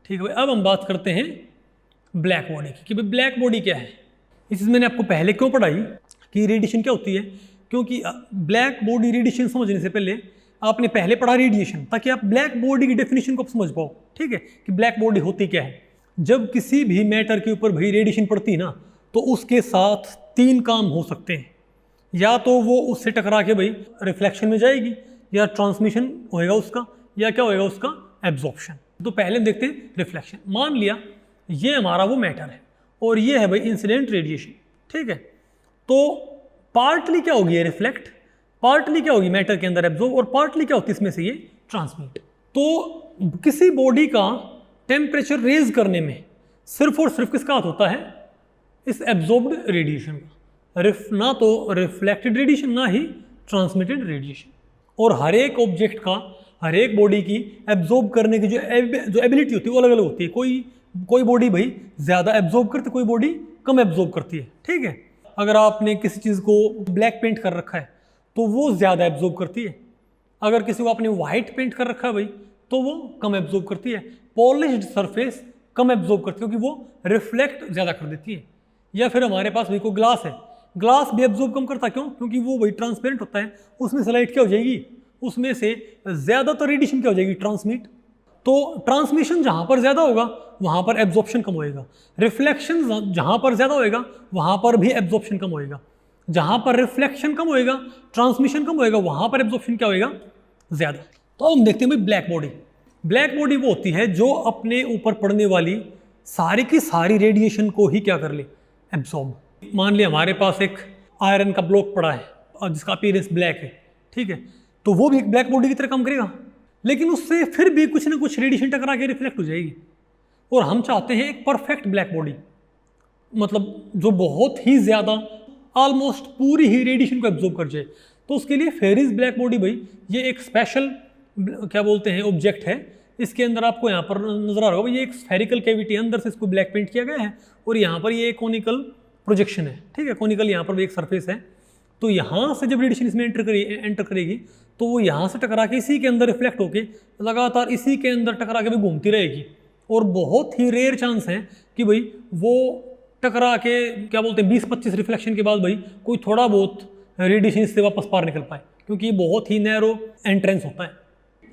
ठीक है भाई, अब हम बात करते हैं ब्लैक बॉडी की कि भाई ब्लैक बॉडी क्या है। इस चीज़ मैंने आपको पहले क्यों पढ़ाई कि रेडिएशन क्या होती है, क्योंकि ब्लैक बॉडी रेडिएशन समझने से पहले आपने पहले पढ़ा रेडिएशन, ताकि आप ब्लैक बॉडी की डेफिनेशन को आप समझ पाओ। ठीक है, कि ब्लैक बॉडी होती क्या है। जब किसी भी मैटर के ऊपर भाई रेडिएशन पड़ती है ना, तो उसके साथ 3 काम हो सकते हैं। या तो वो उससे टकरा के भाई रिफ्लेक्शन में जाएगी, या ट्रांसमिशन होएगा उसका, या क्या होएगा उसका एब्जॉर्प्शन। तो पहले हम देखते हैं रिफ्लेक्शन। मान लिया ये हमारा वो मैटर है और ये है भाई इंसिडेंट रेडिएशन। ठीक है, तो पार्टली क्या होगी ये रिफ्लेक्ट, पार्टली क्या होगी मैटर के अंदर एब्जॉर्ब, और पार्टली क्या होती है इसमें से ये ट्रांसमिट। तो किसी बॉडी का टेम्परेचर रेज करने में सिर्फ और सिर्फ किसका हाथ होता है, इस एब्जॉर्ब्ड रेडिएशन का, ना तो रिफ्लेक्टेड रेडिएशन ना ही ट्रांसमिटेड रेडिएशन। और हर एक ऑब्जेक्ट का, हर एक बॉडी की एब्जॉर्ब करने की जो एबिलिटी होती है वो अलग अलग होती है। कोई बॉडी भाई ज़्यादा एब्जॉर्ब करती है, कोई बॉडी कम एब्जॉर्ब करती है। ठीक है, अगर आपने किसी चीज़ को ब्लैक पेंट कर रखा है तो वो ज़्यादा एब्जॉर्ब करती है, अगर किसी को आपने वाइट पेंट कर रखा है भाई तो वो कम एब्जॉर्ब करती है। पॉलिश्ड सरफेस कम एब्जॉर्ब करती है क्योंकि वो रिफ्लेक्ट ज़्यादा कर देती है। या फिर हमारे पास भाई कोई ग्लास है, ग्लास भी एब्जॉर्ब कम करता है, क्यों? क्योंकि वो भाई ट्रांसपेरेंट होता है, उसमें से लाइट क्या हो जाएगी, उसमें से ज़्यादातर रेडिएशन क्या हो जाएगी, ट्रांसमिट। तो ट्रांसमिशन जहाँ पर ज़्यादा होगा वहाँ पर एब्जॉर्प्शन कम होएगा, रिफ्लेक्शन जहाँ पर ज़्यादा होएगा वहाँ पर भी एब्जॉर्प्शन कम होएगा। जहाँ पर रिफ्लेक्शन कम होएगा, ट्रांसमिशन कम होएगा, वहाँ पर एब्जॉर्प्शन क्या होएगा, ज़्यादा। तो हम देखते हैं भाई ब्लैक बॉडी। ब्लैक बॉडी वो होती है जो अपने ऊपर पड़ने वाली सारी की सारी रेडिएशन को ही क्या कर ले, एब्जॉर्ब। मान लिया हमारे पास एक आयरन का ब्लॉक पड़ा है और जिसका अपीयरेंस ब्लैक है। ठीक है, तो वो भी एक ब्लैक बॉडी की तरह काम करेगा, लेकिन उससे फिर भी कुछ ना कुछ रेडिएशन टकरा के रिफ्लेक्ट हो जाएगी। और हम चाहते हैं एक परफेक्ट ब्लैक बॉडी, मतलब जो बहुत ही ज़्यादा ऑलमोस्ट पूरी ही रेडिएशन को एब्जॉर्ब कर जाए। तो उसके लिए फेरिस ब्लैक बॉडी भाई ये एक स्पेशल क्या बोलते हैं ऑब्जेक्ट है। इसके अंदर आपको यहाँ पर नजर आ रहा होगा, ये एक स्फेरिकल कैविटी है, अंदर से इसको ब्लैक पेंट किया गया है और यहाँ पर ये कोनिकल प्रोजेक्शन है। ठीक है, कोनिकल यहाँ पर भी एक सरफेस है। तो यहाँ से जब रेडिएशन इसमें एंटर करेगी तो वो यहाँ से टकरा के इसी के अंदर रिफ्लेक्ट होके लगातार इसी के अंदर टकरा के भी घूमती रहेगी। और बहुत ही रेयर चांस है कि भाई वो टकरा के क्या बोलते हैं 20-25 रिफ्लेक्शन के बाद भाई कोई थोड़ा बहुत रेडिएशन इससे वापस पार निकल पाए, क्योंकि ये बहुत ही नैरो एंट्रेंस होता है।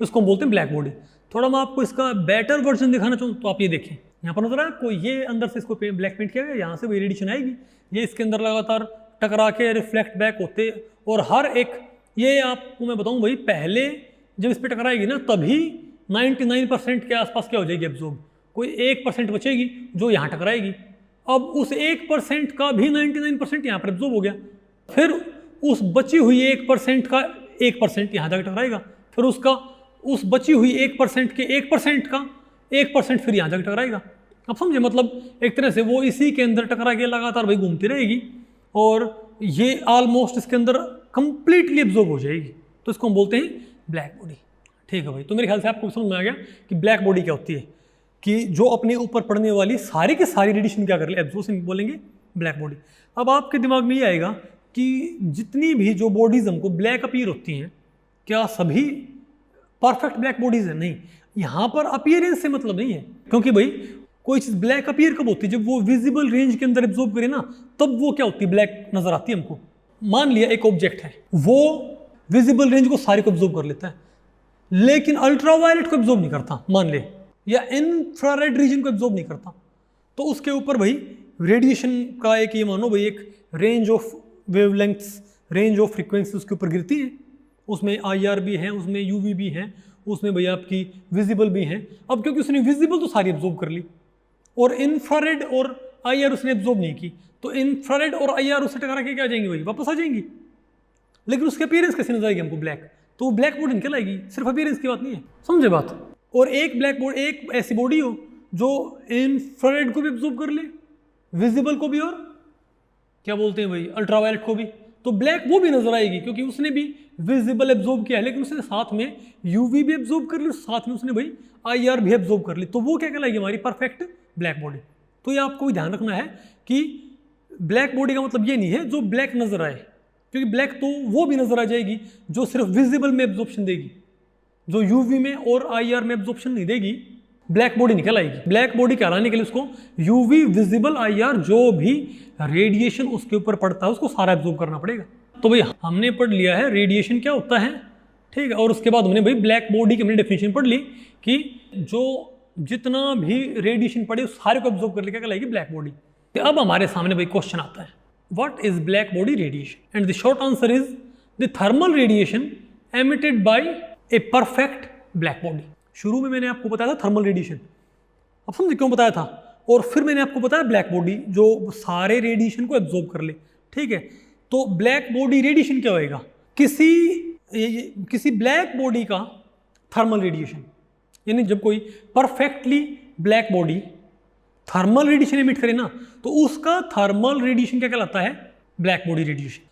इसको हम बोलते हैं ब्लैक बॉडी। थोड़ा मैं आपको इसका बेटर वर्जन दिखाना चाहूँ तो आप ये देखें, यहाँ पर नजर आया आपको, ये अंदर से इसको ब्लैक पेंट किया गया, यहाँ से वही रेडिएशन आएगी, ये इसके अंदर लगातार टकरा के रिफ्लेक्ट बैक होते। और हर एक ये आपको मैं बताऊँ भाई, पहले जब इस पर टकराएगी ना तभी 99% के आसपास क्या हो जाएगी एब्जॉर्ब, कोई 1% बचेगी जो यहाँ टकराएगी। अब उस 1% का भी 99% यहाँ पर एब्जॉर्ब हो गया, फिर उस बची हुई 1% का 1% यहाँ जाकर टकराएगा, फिर उसका उस बची हुई 1% के 1% का 1% फिर यहाँ जाकर टकराएगा। अब समझे, मतलब एक तरह से वो इसी के अंदर टकरा के लगातार भाई घूमती रहेगी और ये ऑलमोस्ट इसके अंदर कंप्लीटली एब्जॉर्ब हो जाएगी। तो इसको हम बोलते हैं ब्लैक बॉडी। ठीक है भाई, तो मेरे ख्याल से आपको समझ में आ गया कि ब्लैक बॉडी क्या होती है, कि जो अपने ऊपर पड़ने वाली सारी की सारी रेडिएशन क्या कर ले, एब्जॉर्प्शन बोलेंगे ब्लैक बॉडी। अब आपके दिमाग में ये आएगा कि जितनी भी जो बॉडीज हमको ब्लैक अपीयर होती हैं, क्या सभी परफेक्ट ब्लैक बॉडीज है? नहीं, यहाँ पर अपीयरेंस से मतलब नहीं है, क्योंकि भाई कोई चीज़ ब्लैक अपीयर कब होती है, जब वो विजिबल रेंज के अंदर एब्जॉर्ब करे ना, तब वो क्या होती है, ब्लैक नजर आती है हमको। मान लिया एक ऑब्जेक्ट है, वो विजिबल रेंज को सारी को एब्जॉर्ब कर लेता है, लेकिन अल्ट्रावायलेट को एब्जॉर्ब नहीं करता, मान ले, या इंफ्रारेड रीजन को एब्जॉर्ब नहीं करता, तो उसके ऊपर भाई रेडिएशन का एक ये मानो भाई एक range of wavelengths, range of frequency उसके ऊपर गिरती है। उसमें IR भी है, उसमें UV भी है, उसमें भाई आपकी विजिबल भी है। अब क्योंकि उसने विजिबल तो सारी एब्जॉर्ब कर ली और इंफ्रारेड और IR उसने एब्जॉर्ब नहीं की, तो इंफ्रारेड और IR उससे टकरा के क्या आ जाएंगी भाई, वापस आ जाएंगी। लेकिन उसकी अपीयरेंस कैसे नजर आएगी हमको ब्लैक, तो वो ब्लैक बॉडी निकल आएगी। सिर्फ अपीयरेंस की बात नहीं है, समझे बात। और एक ब्लैक बॉडी, एक ऐसी बॉडी हो जो इंफ्रारेड को भी एब्जॉर्ब कर ले, विजिबल को भी, और क्या बोलते हैं भाई अल्ट्रावायलेट को भी, तो ब्लैक वो भी नजर आएगी, क्योंकि उसने भी विजिबल एब्जॉर्ब किया है, लेकिन उसने साथ में UV भी एब्जॉर्ब कर ली, साथ में उसने भाई IR भी एब्जॉर्ब कर ली, तो वो क्या कहलाएगी, हमारी परफेक्ट ब्लैक बॉडी। तो ये आपको भी ध्यान रखना है कि ब्लैक बॉडी का मतलब ये नहीं है जो ब्लैक नजर आए, क्योंकि ब्लैक तो वो भी नजर आ जाएगी जो सिर्फ विजिबल में एब्जॉर्प्शन देगी, जो UV में और IR में एब्जॉर्प्शन नहीं देगी, ब्लैक बॉडी निकल आएगी। ब्लैक बॉडी कहलाने के लिए उसको यूवी विजिबल IR जो भी रेडिएशन उसके ऊपर पड़ता है उसको सारा एब्जॉर्ब करना पड़ेगा। तो भाई हमने पढ़ लिया है रेडिएशन क्या होता है, ठीक है। और उसके बाद हमने भाई ब्लैक बॉडी की हमने डेफिनेशन पढ़ ली कि जो जितना भी रेडिएशन पड़े उस सारे को एब्जॉर्ब कर ले क्या कहलाएगी ब्लैक बॉडी। तो अब हमारे सामने भाई क्वेश्चन आता है, what is black body radiation? And the short answer is the thermal radiation emitted by a perfect black body. शुरू में मैंने आपको बताया था थर्मल रेडिएशन, अब समझे क्यों बताया था, और फिर मैंने आपको बताया ब्लैक बॉडी जो सारे रेडिएशन को एब्जॉर्ब कर ले, ठीक है। तो ब्लैक बॉडी रेडिएशन क्या होएगा? किसी ब्लैक बॉडी का थर्मल रेडिएशन, यानी जब कोई perfectly black body thermal radiation emit करे ना तो उसका थर्मल रेडिएशन क्या कहलाता है? Black body radiation.